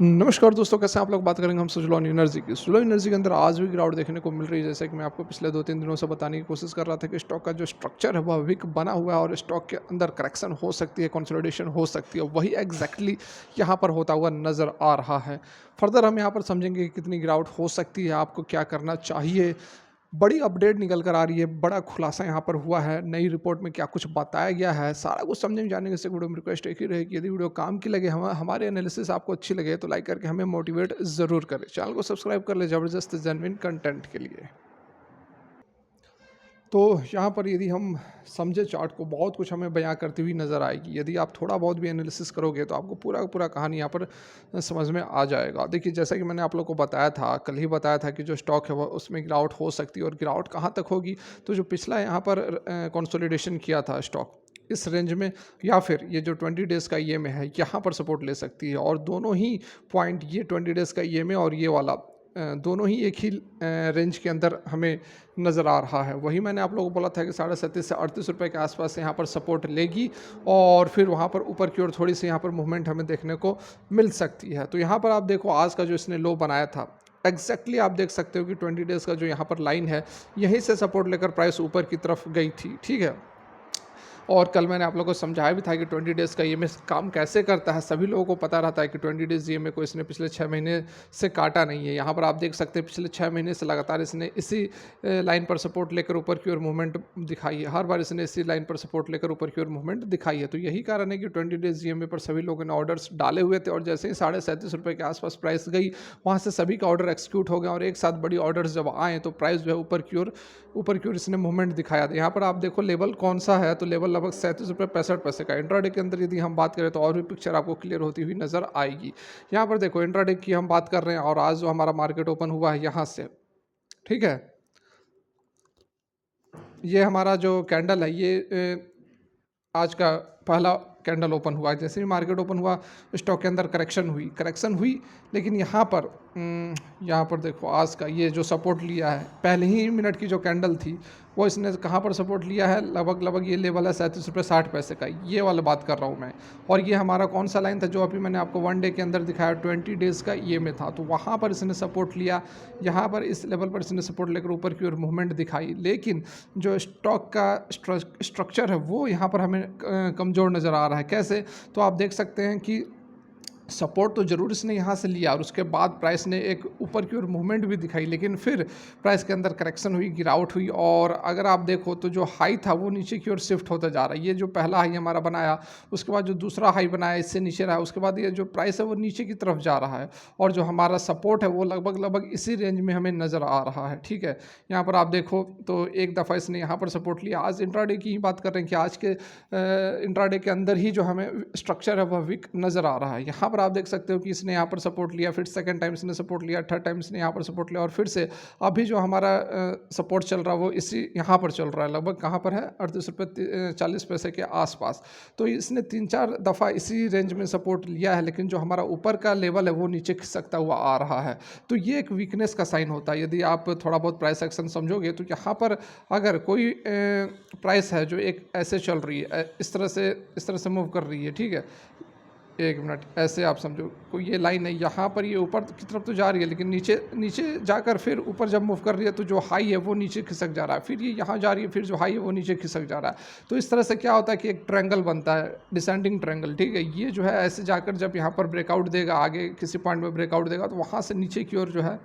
नमस्कार दोस्तों, कैसे हैं आप लोग? बात करेंगे हम सुज़लॉन एनर्जी की। सुज़लॉन एनर्जी के अंदर आज भी गिरावट देखने को मिल रही है। जैसे कि मैं आपको पिछले 2-3 दिनों से बताने की कोशिश कर रहा था कि स्टॉक का जो स्ट्रक्चर है वह वीक बना हुआ है और स्टॉक के अंदर करेक्शन हो सकती है, कंसोलिडेशन हो सकती है। वही एग्जैक्टली यहाँ पर होता हुआ नज़र आ रहा है। फर्दर हम यहाँ पर समझेंगे कि कितनी गिरावट हो सकती है, आपको क्या करना चाहिए। बड़ी अपडेट निकल कर आ रही है, बड़ा खुलासा यहाँ पर हुआ है, नई रिपोर्ट में क्या कुछ बताया गया है, सारा कुछ समझने जाने से वीडियो में रिक्वेस्ट एक ही रहेगी। यदि वीडियो काम की लगे, हमारे एनालिसिस आपको अच्छी लगे तो लाइक करके हमें मोटिवेट ज़रूर करें। चैनल को सब्सक्राइब कर ले ज़बरदस्त जेन्युइन कंटेंट के लिए। तो यहाँ पर यदि हम समझे चार्ट को, बहुत कुछ हमें बयां करती हुई नज़र आएगी। यदि आप थोड़ा बहुत भी एनालिसिस करोगे तो आपको पूरा का पूरा कहानी यहाँ पर समझ में आ जाएगा। देखिए, जैसा कि मैंने आप लोग को बताया था, कल ही बताया था कि जो स्टॉक है वो उसमें गिरावट हो सकती है और गिरावट कहाँ तक होगी। तो जो पिछला यहाँ पर कंसोलिडेशन किया था स्टॉक इस रेंज में, या फिर ये जो 20 डेज़ का ईएमए है यहाँ पर सपोर्ट ले सकती है। और दोनों ही पॉइंट, ये 20 डेज़ का ईएमए और ये वाला, दोनों ही एक ही रेंज के अंदर हमें नज़र आ रहा है। वही मैंने आप लोगों को बोला था कि 37.5 से 38 रुपये के आसपास यहाँ पर सपोर्ट लेगी और फिर वहाँ पर ऊपर की ओर थोड़ी सी यहाँ पर मूवमेंट हमें देखने को मिल सकती है। तो यहाँ पर आप देखो, आज का जो इसने लो बनाया था एग्जैक्टली आप देख सकते हो कि 20 डेज़ का जो यहाँ पर लाइन है, यहीं से सपोर्ट लेकर प्राइस ऊपर की तरफ गई थी। ठीक है, और कल मैंने आप लोगों को समझाया भी था कि 20 डेज़ का ईएमए काम कैसे करता है। सभी लोगों को पता रहता है कि 20 डेज़ ईएमए को इसने पिछले 6 महीने से काटा नहीं है। यहाँ पर आप देख सकते हैं पिछले 6 महीने से लगातार इसने इसी लाइन पर सपोर्ट लेकर ऊपर की ओर मूवमेंट दिखाई है। हर बार इसने इसी लाइन पर सपोर्ट लेकर ऊपर की ओर मूवमेंट दिखाई है। तो यही कारण है कि 20 डेज़ ईएमए पर सभी लोगों ने ऑर्डर्स डाले हुए थे और जैसे ही 37.5 रुपये के आसपास प्राइस गई, वहाँ से सभी का ऑर्डर एक्सिक्यूट हो गया और एक साथ बड़ी ऑर्डर्स जब आए तो प्राइस जो है ऊपर की ओर इसने मूवमेंट दिखाया था। यहाँ पर आप देखो लेवल कौन सा है, तो लेवल लगभग 37.65 रुपये का। इंट्राडे के अंदर यदि हम बात करें तो और भी पिक्चर आपको क्लियर होती हुई नज़र आएगी। यहाँ पर देखो, इंट्राडे की हम बात कर रहे हैं और आज जो हमारा मार्केट ओपन हुआ है यहाँ से, ठीक है, ये हमारा जो कैंडल है ये आज का पहला कैंडल ओपन हुआ। जैसे ही मार्केट ओपन हुआ स्टॉक के अंदर करेक्शन हुई, लेकिन यहाँ पर देखो, आज का ये जो सपोर्ट लिया है, पहले ही मिनट की जो कैंडल थी वो इसने कहाँ पर सपोर्ट लिया है, लगभग ये लेवल है 37.60 रुपये का, ये वाला बात कर रहा हूँ मैं। और ये हमारा कौन सा लाइन था जो अभी मैंने आपको 1 डे के अंदर दिखाया, 20 डेज़ का ईएमए था। तो वहाँ पर इसने सपोर्ट लिया, यहाँ पर इस लेवल पर इसने सपोर्ट लेकर ऊपर की ओर मूवमेंट दिखाई। लेकिन जो स्टॉक का स्ट्रक्चर है वो यहाँ पर हमें कमज़ोर नज़र आ रहा है। कैसे? तो आप देख सकते हैं कि सपोर्ट तो ज़रूर इसने यहाँ से लिया और उसके बाद प्राइस ने एक ऊपर की ओर मूवमेंट भी दिखाई, लेकिन फिर प्राइस के अंदर करेक्शन हुई, गिरावट हुई। और अगर आप देखो तो जो हाई था वो नीचे की ओर शिफ्ट होता जा रहा है। ये जो पहला हाई हमारा बनाया, उसके बाद जो दूसरा हाई बनाया इससे नीचे रहा, उसके बाद ये जो प्राइस है वो नीचे की तरफ जा रहा है और जो हमारा सपोर्ट है वो लगभग इसी रेंज में हमें नज़र आ रहा है। ठीक है, यहाँ पर आप देखो तो एक दफ़ा इसने यहाँ पर सपोर्ट लिया। आज इंट्राडे की ही बात कर रहे हैं कि आज के इंट्राडे के अंदर ही जो हमें स्ट्रक्चर है वह वीक नज़र आ रहा है। यहाँ पर आप देख सकते हो कि इसने यहाँ पर सपोर्ट लिया, फिर सेकंड टाइम इसने सपोर्ट लिया, थर्ड टाइम इसने यहाँ पर सपोर्ट लिया और फिर से अभी जो हमारा सपोर्ट चल रहा है वो इसी यहाँ पर चल रहा है। लगभग कहाँ पर है, 38.40 रुपये के आसपास। तो इसने 3-4 दफ़ा इसी रेंज में सपोर्ट लिया है, लेकिन जो हमारा ऊपर का लेवल है वो नीचे खिसकता हुआ आ रहा है। तो ये एक वीकनेस का साइन होता है। यदि आप थोड़ा बहुत प्राइस एक्शन समझोगे तो यहाँ पर अगर कोई प्राइस है जो एक ऐसे चल रही है, इस तरह से मूव कर रही है, ठीक है, एक मिनट, ऐसे आप समझो कोई ये लाइन है, यहाँ पर ये ऊपर की तरफ तो जा रही है लेकिन नीचे नीचे जाकर फिर ऊपर जब मूव कर रही है तो जो हाई है वो नीचे खिसक जा रहा है, फिर ये यहाँ जा रही है, फिर जो हाई है वो नीचे खिसक जा रहा है। तो इस तरह से क्या होता है कि एक ट्रायंगल बनता है, डिसेंडिंग ट्रायंगल। ठीक है, ये जो है ऐसे जाकर जब यहाँ पर ब्रेकआउट देगा, आगे किसी पॉइंट में ब्रेकआउट देगा तो वहाँ से नीचे की ओर जो है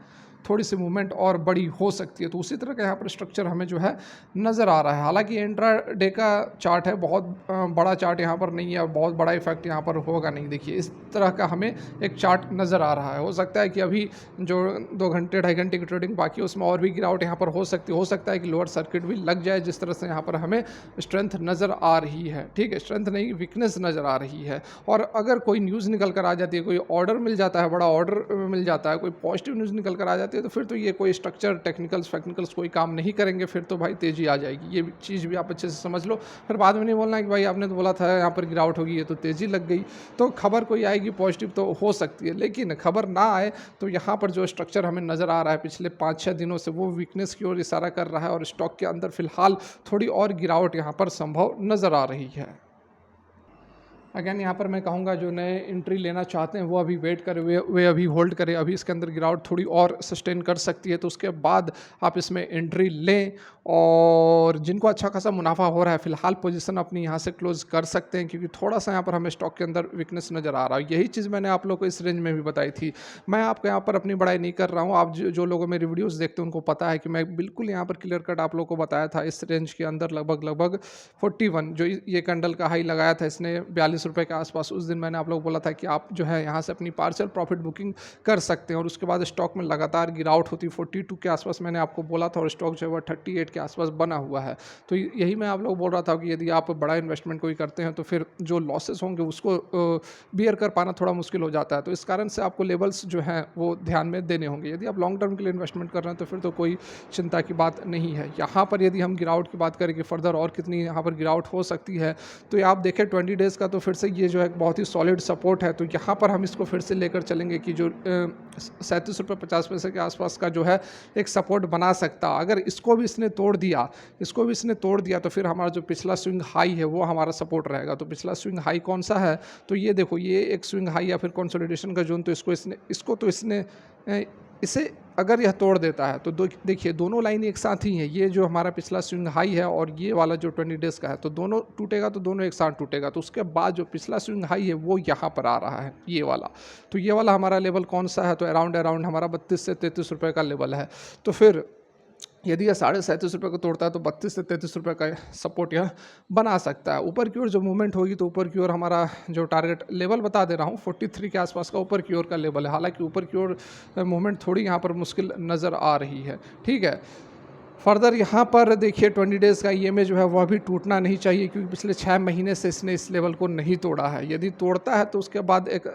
थोड़ी सी मूवमेंट और बड़ी हो सकती है। तो उसी तरह का यहाँ पर स्ट्रक्चर हमें जो है नज़र आ रहा है। हालांकि इंट्रा डे का चार्ट है, बहुत बड़ा चार्ट यहाँ पर नहीं है और बहुत बड़ा इफेक्ट यहाँ पर होगा नहीं। देखिए, इस तरह का हमें एक चार्ट नज़र आ रहा है। हो सकता है कि अभी जो 2 घंटे 2.5 घंटे की ट्रेडिंग बाकी है उसमें और भी गिरावट यहाँ पर हो सकता है कि लोअर सर्किट भी लग जाए, जिस तरह से यहाँ पर हमें स्ट्रेंथ नज़र आ रही है। ठीक है, स्ट्रेंथ नहीं, वीकनेस नज़र आ रही है। और अगर कोई न्यूज़ निकल कर आ जाती है, कोई ऑर्डर मिल जाता है, बड़ा ऑर्डर मिल जाता है, कोई पॉजिटिव न्यूज़ निकल कर आ जाती है, तो फिर तो ये कोई स्ट्रक्चर टेक्निकल्स कोई काम नहीं करेंगे, फिर तो भाई तेज़ी आ जाएगी। ये चीज़ भी आप अच्छे से समझ लो, फिर बाद में नहीं बोलना है कि भाई आपने तो बोला था यहाँ पर गिरावट होगी, ये तो तेज़ी लग गई। तो खबर कोई आएगी पॉजिटिव तो हो सकती है, लेकिन खबर ना आए तो यहाँ पर जो स्ट्रक्चर हमें नज़र आ रहा है पिछले 5-6 दिनों से, वो वीकनेस की ओर इशारा कर रहा है और स्टॉक के अंदर फिलहाल थोड़ी और गिरावट यहाँ पर संभव नज़र आ रही है। अगेन यहाँ पर मैं कहूँगा जो नए एंट्री लेना चाहते हैं वो अभी वेट करें, वे अभी होल्ड करें। अभी इसके अंदर गिरावट थोड़ी और सस्टेन कर सकती है तो उसके बाद आप इसमें एंट्री लें। और जिनको अच्छा खासा मुनाफा हो रहा है फिलहाल पोजीशन अपनी यहाँ से क्लोज कर सकते हैं, क्योंकि थोड़ा सा यहाँ पर हमें स्टॉक के अंदर वीकनेस नज़र आ रहा है। यही चीज़ मैंने आप लोग को इस रेंज में भी बताई थी। मैं आपको यहाँ पर अपनी बड़ाई नहीं कर रहा हूँ, आप जो लोग मेरी वीडियोज़ देखते हैं उनको पता है कि मैं बिल्कुल यहाँ पर क्लियर कट आप लोग को बताया था। इस रेंज के अंदर लगभग 41 जो ये कैंडल का हाई लगाया था इसने 42 रुपये के आसपास, उस दिन मैंने आप लोग बोला था कि आप जो है यहाँ से अपनी पार्शियल प्रॉफिट बुकिंग कर सकते हैं। और उसके बाद स्टॉक में लगातार गिरावट होती 42 के आसपास मैंने आपको बोला था, और स्टॉक जो है 38 के आसपास बना हुआ है। तो यही मैं आप लोग बोल रहा था कि यदि आप बड़ा इन्वेस्टमेंट कोई करते हैं तो फिर जो लॉसेस होंगे उसको बियर कर पाना थोड़ा मुश्किल हो जाता है। तो इस कारण से आपको लेवल्स जो हैं वो ध्यान में देने होंगे। यदि आप लॉन्ग टर्म के लिए इन्वेस्टमेंट कर रहे हैं तो फिर तो कोई चिंता की बात नहीं है। यहाँ पर यदि हम गिरावट की बात करें कि फर्दर और कितनी यहाँ पर गिरावट हो सकती है, तो आप देखें 20 डेज़ का तो फिर से ये जो है बहुत ही सॉलिड सपोर्ट है। तो यहाँ पर हम इसको फिर से लेकर चलेंगे कि जो 37 रुपये 50 पैसे के आसपास का जो है एक सपोर्ट बना सकता। अगर इसको भी इसने तोड़ दिया तो फिर हमारा जो पिछला स्विंग हाई है वो हमारा सपोर्ट रहेगा। तो पिछला स्विंग हाई कौन सा है, तो ये देखो, ये एक स्विंग हाई या फिर कंसोलिडेशन का जोन, तो इसे अगर यह तोड़ देता है तो देखिए दोनों लाइन एक साथ ही है। ये जो हमारा पिछला स्विंग हाई है और ये वाला जो 20 डेज़ का है, तो दोनों टूटेगा तो दोनों एक साथ टूटेगा। तो उसके बाद जो पिछला स्विंग हाई है वो यहाँ पर आ रहा है, ये वाला। तो ये वाला हमारा लेवल कौन सा है, तो अराउंड हमारा 32 से 33 रुपये का लेवल है। तो फिर यदि यह 37.5 रुपये को तोड़ता है तो 32 से 33 रुपये का सपोर्ट यह बना सकता है। ऊपर की ओर जो मूवमेंट होगी तो ऊपर की ओर हमारा जो टारगेट लेवल बता दे रहा हूँ 43 के आसपास का ऊपर की ओर का लेवल है। हालांकि ऊपर की ओर मूवमेंट थोड़ी यहाँ पर मुश्किल नज़र आ रही है। ठीक है, फर्दर यहाँ पर देखिए 20 डेज़ का ईएमए जो है वह भी टूटना नहीं चाहिए, क्योंकि पिछले 6 महीने से इसने इस लेवल को नहीं तोड़ा है। यदि तोड़ता है तो उसके बाद एक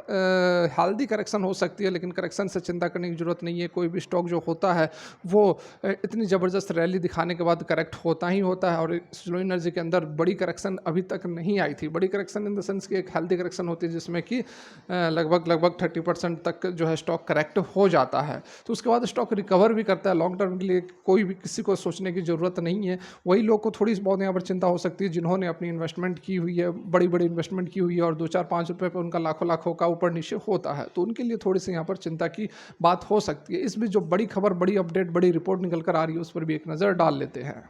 हेल्दी करेक्शन हो सकती है, लेकिन करेक्शन से चिंता करने की ज़रूरत नहीं है। कोई भी स्टॉक जो होता है वो इतनी ज़बरदस्त रैली दिखाने के बाद करेक्ट होता ही होता है। और स्लो एनर्जी के अंदर बड़ी करेक्शन अभी तक नहीं आई थी। बड़ी करेक्शन इन द सेंस कि एक हेल्दी करेक्शन होती है जिसमें कि लगभग 30% तक जो है स्टॉक करेक्ट हो जाता है। तो उसके बाद स्टॉक रिकवर भी करता है। लॉन्ग टर्म के लिए कोई भी किसी को सोचने की ज़रूरत नहीं है। वही लोग को थोड़ी बहुत यहाँ पर चिंता हो सकती है जिन्होंने अपनी इन्वेस्टमेंट की हुई है, बड़ी इन्वेस्टमेंट की हुई है, और 2-4-5 रुपये पे उनका लाखों का ऊपर नीचे होता है। तो उनके लिए थोड़ी सी यहाँ पर चिंता की बात हो सकती है। इसमें जो बड़ी खबर, बड़ी अपडेट, बड़ी रिपोर्ट निकल कर आ रही है उस पर भी एक नज़र डाल लेते हैं।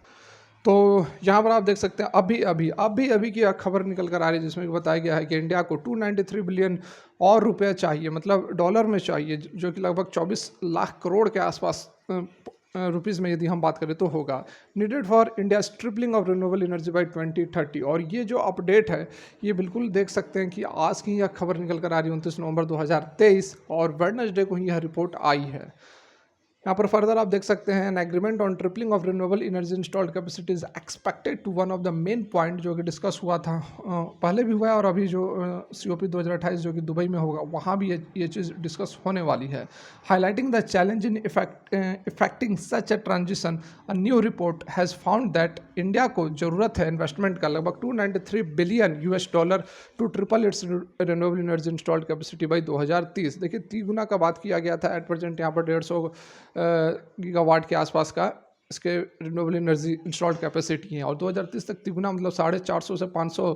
तो यहाँ पर आप देख सकते हैं अभी की खबर निकल कर आ रही है जिसमें बताया गया है कि इंडिया को 293 बिलियन और रुपया चाहिए, मतलब डॉलर में चाहिए, जो कि लगभग 24 लाख करोड़ के आसपास रुपीज़ में यदि हम बात करें तो होगा। Needed for India tripling of renewable energy by 2030। और ये जो अपडेट है ये बिल्कुल देख सकते हैं कि आज की यह खबर निकल कर आ रही है 29 नवंबर 2023, और वेडनेसडे को ही यह रिपोर्ट आई है। यहाँ पर फर्दर आप देख सकते हैं an agreement on tripling of renewable energy installed capacity is expected to one of the main point, जो कि डिस्कस हुआ था पहले भी हुआ है, और अभी जो COP 2028 जो कि दुबई में होगा वहाँ भी ये चीज़ डिस्कस होने वाली है। Highlighting the challenge in effecting such a transition, a new report has found that India को ज़रूरत है इन्वेस्टमेंट का लगभग $293 billion to triple its renewable energy installed capacity by 2030। देखिए 3 गुना का बात किया गया था। एट प्रेजेंट यहाँ पर 150 गीगावाट के आसपास का इसके रिन्यूएबल एनर्जी इंस्टॉल्ड कैपेसिटी है, और 2030 तक तिगुना मतलब 450 से 500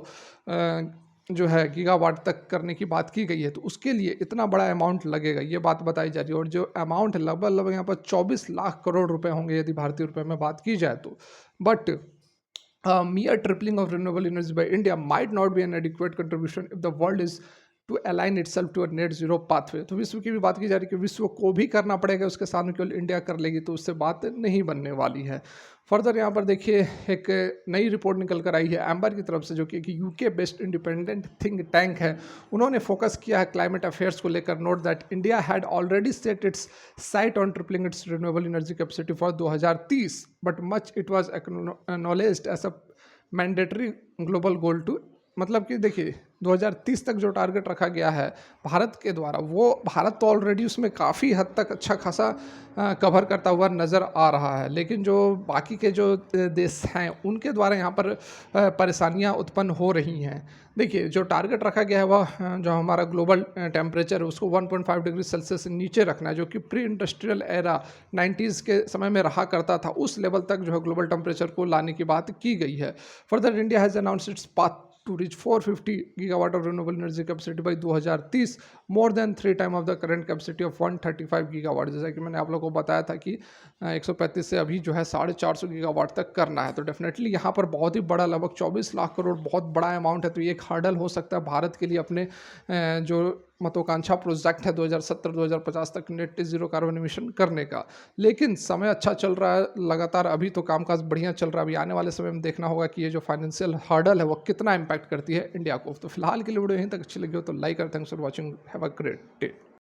जो है गीगावाट तक करने की बात की गई है। तो उसके लिए इतना बड़ा अमाउंट लगेगा, ये बात बताई जा रही है। और जो अमाउंट है लगभग यहाँ पर 24 लाख करोड़ रुपए होंगे यदि भारतीय रुपए में बात की जाए तो। But mere tripling of renewable energy by India might not be an adequate contribution if the world is to align itself to a net zero pathway. तो विश्व की भी बात की जा रही है कि विश्व को भी करना पड़ेगा, उसके सामने केवल इंडिया कर लेगी तो उससे बात नहीं बनने वाली है। फर्दर यहाँ पर देखिए एक नई रिपोर्ट निकल कर आई है एम्बर की तरफ से, जो कि एक UK based independent think tank है। उन्होंने फोकस किया है क्लाइमेट अफेयर्स को लेकर। Note that India had already set its sight on tripling its renewable energy capacity for 2030, but much it was acknowledged as a mandatory global goal to, मतलब कि देखिए 2030 तक जो टारगेट रखा गया है भारत के द्वारा, वो भारत तो ऑलरेडी उसमें काफ़ी हद तक अच्छा खासा कवर करता हुआ नज़र आ रहा है। लेकिन जो बाकी के जो देश हैं उनके द्वारा यहाँ पर परेशानियाँ उत्पन्न हो रही हैं। देखिए जो टारगेट रखा गया है वह जो हमारा ग्लोबल टेम्परेचर है उसको 1.5 डिग्री सेल्सियस से नीचे रखना है, जो कि प्री इंडस्ट्रियल एरा 90s के समय में रहा करता था। उस लेवल तक जो है ग्लोबल टेम्परेचर को लाने की बात की गई है। Further India has announced it's to reach 450 gigawatt of renewable energy capacity by 2030, more than 3 times of the current capacity of 135 gigawatt। जैसा कि मैंने आप लोगों को बताया था कि 135 से अभी जो है 450 गीगावाट तक करना है। तो डेफिनेटली यहाँ पर बहुत ही बड़ा, लगभग 24 लाख करोड़ बहुत बड़ा अमाउंट है। तो ये एक हर्डल हो सकता है भारत के लिए अपने जो महत्वाकांक्षा प्रोजेक्ट है 2070-2050 तक नेट ज़ीरो कार्बन एमिशन करने का। लेकिन समय अच्छा चल रहा है लगातार, अभी तो कामकाज बढ़िया चल रहा है। अभी आने वाले समय में देखना होगा कि ये जो फाइनेंशियल हर्डल है वो कितना इम्पैक्ट करती है इंडिया को। तो फिलहाल के लिए वीडियो यहीं तक अच्छी लगी हो तो लाइक कर, thanks for watching, have a great day.